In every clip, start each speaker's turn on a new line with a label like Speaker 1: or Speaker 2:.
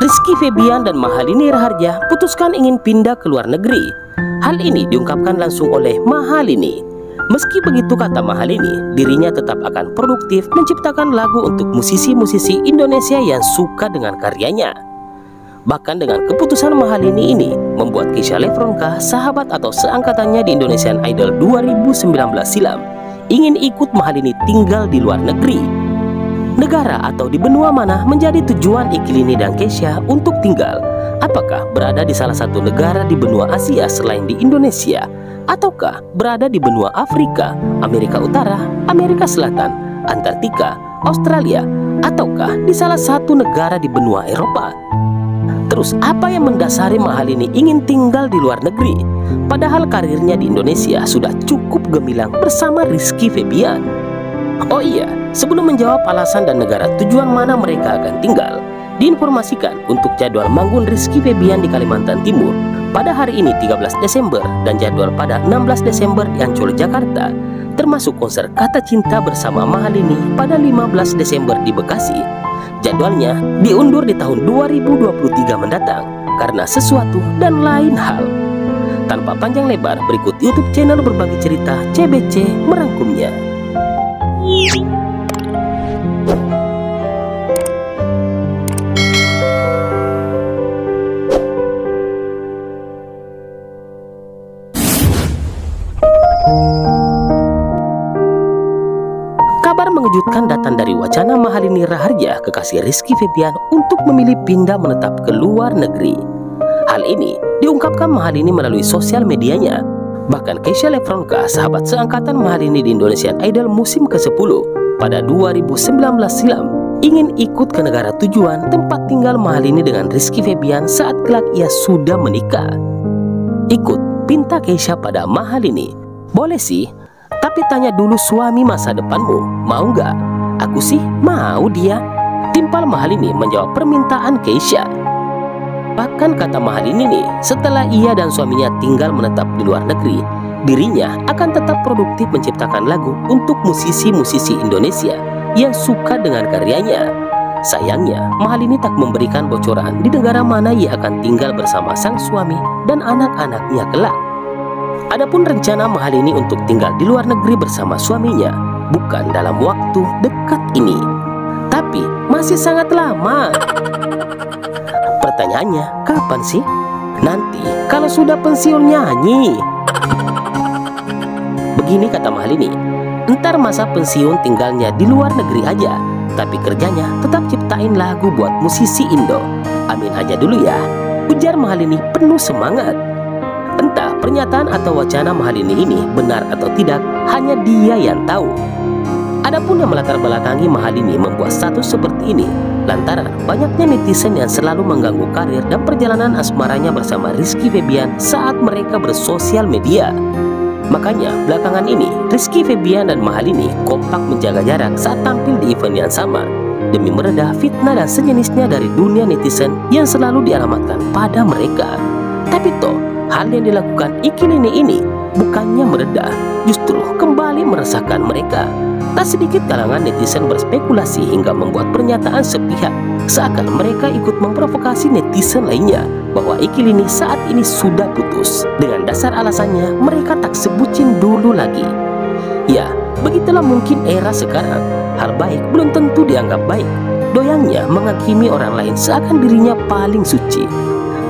Speaker 1: Rizky Febian dan Mahalini Raharja putuskan ingin pindah ke luar negeri. Hal ini diungkapkan langsung oleh Mahalini. Meski begitu, kata Mahalini, dirinya tetap akan produktif menciptakan lagu untuk musisi-musisi Indonesia yang suka dengan karyanya. Bahkan dengan keputusan Mahalini ini membuat Kesha Lefronka, sahabat atau seangkatannya di Indonesian Idol 2019 silam, ingin ikut Mahalini tinggal di luar negeri. Negara atau di benua mana menjadi tujuan Ikilini dan Kesha untuk tinggal? Apakah berada di salah satu negara di benua Asia selain di Indonesia? Ataukah berada di benua Afrika, Amerika Utara, Amerika Selatan, Antartika, Australia? Ataukah di salah satu negara di benua Eropa? Terus apa yang mendasari Mahalini ingin tinggal di luar negeri? Padahal karirnya di Indonesia sudah cukup gemilang bersama Rizky Febian. Oh iya, sebelum menjawab alasan dan negara tujuan mana mereka akan tinggal, diinformasikan untuk jadwal manggung Rizky Febian di Kalimantan Timur pada hari ini 13 Desember dan jadwal pada 16 Desember di Ancol, Jakarta, termasuk konser Kata Cinta bersama Mahalini pada 15 Desember di Bekasi. Jadwalnya diundur di tahun 2023 mendatang karena sesuatu dan lain hal. Tanpa panjang lebar, berikut YouTube channel Berbagi Cerita CBC merangkumnya. Kabar mengejutkan datang dari wacana Mahalini Raharja, kekasih Rizky Febian, untuk memilih pindah menetap ke luar negeri. Hal ini diungkapkan Mahalini melalui sosial medianya. Bahkan Kesha Lefronka, sahabat seangkatan Mahalini di Indonesian Idol musim ke-10 pada 2019 silam, ingin ikut ke negara tujuan tempat tinggal Mahalini dengan Rizky Febian saat kelak ia sudah menikah. Ikut, pinta Kesha pada Mahalini. Boleh sih, tapi tanya dulu suami masa depanmu, mau nggak? Aku sih mau dia. Timpal Mahalini menjawab permintaan Kesha. Bahkan kata Mahalini nih, setelah ia dan suaminya tinggal menetap di luar negeri, dirinya akan tetap produktif menciptakan lagu untuk musisi-musisi Indonesia yang suka dengan karyanya. Sayangnya, Mahalini tak memberikan bocoran di negara mana ia akan tinggal bersama sang suami dan anak-anaknya kelak. Adapun rencana Mahalini untuk tinggal di luar negeri bersama suaminya bukan dalam waktu dekat ini, tapi masih sangat lama. Pertanyaannya, kapan sih? Nanti kalau sudah pensiun nyanyi. Begini kata Mahalini, entar masa pensiun tinggalnya di luar negeri aja, tapi kerjanya tetap ciptain lagu buat musisi Indo. Amin aja dulu ya, ujar Mahalini penuh semangat. Entah pernyataan atau wacana Mahalini ini benar atau tidak, hanya dia yang tahu. Adapun yang melatar belakangi Mahalini membuat status seperti ini lantaran banyaknya netizen yang selalu mengganggu karir dan perjalanan asmaranya bersama Rizky Febian saat mereka bersosial media. Makanya belakangan ini Rizky Febian dan Mahalini kompak menjaga jarak saat tampil di event yang sama demi meredah fitnah dan sejenisnya dari dunia netizen yang selalu dialamatkan pada mereka. Tapi toh hal yang dilakukan Ikilini ini bukannya meredah, justru kembali meresahkan mereka. Tak sedikit kalangan netizen berspekulasi hingga membuat pernyataan sepihak, seakan mereka ikut memprovokasi netizen lainnya bahwa Ikilini saat ini sudah putus. Dengan dasar alasannya mereka tak sebutin dulu lagi. Ya, begitulah mungkin era sekarang. Hal baik belum tentu dianggap baik. Doyangnya menghakimi orang lain seakan dirinya paling suci.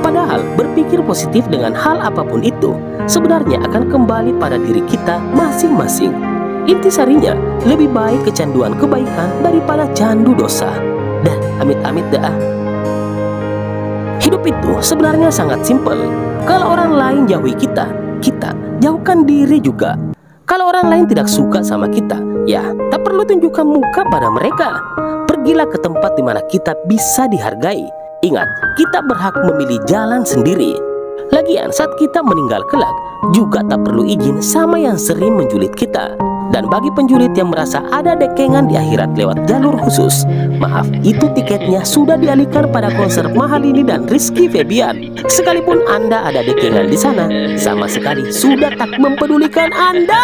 Speaker 1: Padahal berpikir positif dengan hal apapun itu sebenarnya akan kembali pada diri kita masing-masing. Intisarinya, lebih baik kecanduan kebaikan daripada candu dosa. Dah, amit-amit dah. Hidup itu sebenarnya sangat simpel. Kalau orang lain jauhi kita, kita jauhkan diri juga. Kalau orang lain tidak suka sama kita, ya tak perlu tunjukkan muka pada mereka. Pergilah ke tempat di mana kita bisa dihargai. Ingat, kita berhak memilih jalan sendiri. Lagian saat kita meninggal kelak, juga tak perlu izin sama yang sering menjulit kita. Dan bagi penjulit yang merasa ada dekengan di akhirat lewat jalur khusus, maaf, itu tiketnya sudah dialihkan pada konser Mahalini dan Rizky Febian. Sekalipun Anda ada dekengan di sana, sama sekali sudah tak mempedulikan Anda.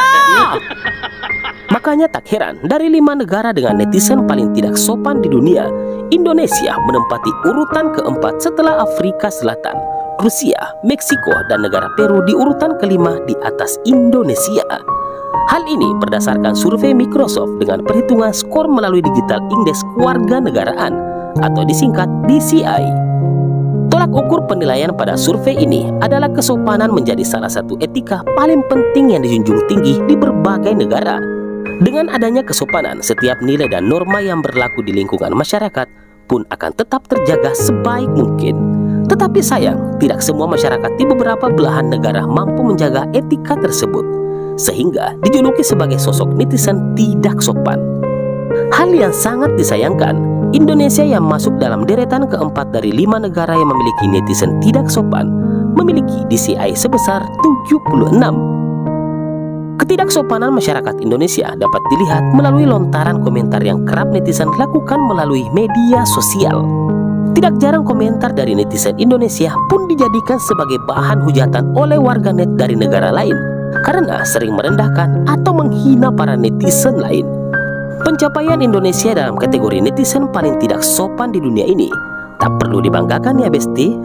Speaker 1: Makanya tak heran dari 5 negara dengan netizen paling tidak sopan di dunia, Indonesia menempati urutan keempat setelah Afrika Selatan, Rusia, Meksiko, dan negara Peru di urutan kelima di atas Indonesia. Hal ini berdasarkan survei Microsoft dengan perhitungan skor melalui Digital Index Kewarganegaraan atau disingkat DCI. Tolak ukur penilaian pada survei ini adalah kesopanan menjadi salah satu etika paling penting yang dijunjung tinggi di berbagai negara. Dengan adanya kesopanan, setiap nilai dan norma yang berlaku di lingkungan masyarakat pun akan tetap terjaga sebaik mungkin. Tetapi sayang, tidak semua masyarakat di beberapa belahan negara mampu menjaga etika tersebut, sehingga dijuluki sebagai sosok netizen tidak sopan. Hal yang sangat disayangkan, Indonesia yang masuk dalam deretan keempat dari 5 negara yang memiliki netizen tidak sopan, memiliki DCI sebesar 76. Ketidaksopanan masyarakat Indonesia dapat dilihat melalui lontaran komentar yang kerap netizen lakukan melalui media sosial. Tidak jarang komentar dari netizen Indonesia pun dijadikan sebagai bahan hujatan oleh warganet dari negara lain karena sering merendahkan atau menghina para netizen lain. Pencapaian Indonesia dalam kategori netizen paling tidak sopan di dunia ini tak perlu dibanggakan ya besti.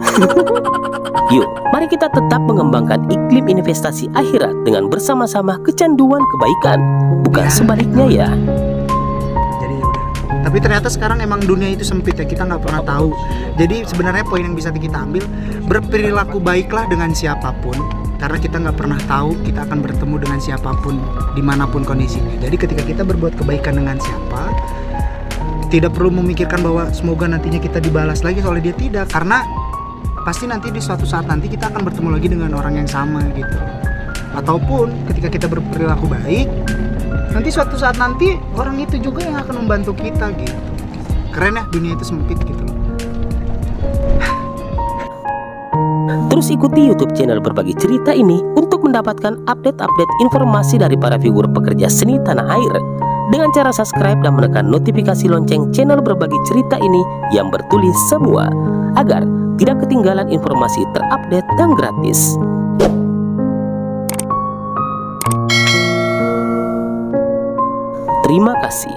Speaker 1: Yuk, mari kita tetap mengembangkan iklim investasi akhirat dengan bersama-sama kecanduan kebaikan, bukan sebaliknya ya.
Speaker 2: Jadi ya udah. Tapi ternyata sekarang emang dunia itu sempit ya, kita nggak pernah tahu. Jadi sebenarnya poin yang bisa kita ambil, berperilaku baiklah dengan siapapun, karena kita nggak pernah tahu kita akan bertemu dengan siapapun dimanapun kondisinya. Jadi ketika kita berbuat kebaikan dengan siapa, tidak perlu memikirkan bahwa semoga nantinya kita dibalas lagi oleh dia, tidak, karena pasti nanti di suatu saat nanti kita akan bertemu lagi dengan orang yang sama gitu. Ataupun ketika kita berperilaku baik, nanti suatu saat nanti orang itu juga yang akan membantu kita gitu. Keren ya, dunia itu sempit gitu.
Speaker 1: Terus ikuti YouTube channel Berbagi Cerita ini untuk mendapatkan update-update informasi dari para figur pekerja seni tanah air dengan cara subscribe dan menekan notifikasi lonceng channel Berbagi Cerita ini yang bertulis semua agar tidak ketinggalan informasi terupdate dan gratis. Terima kasih.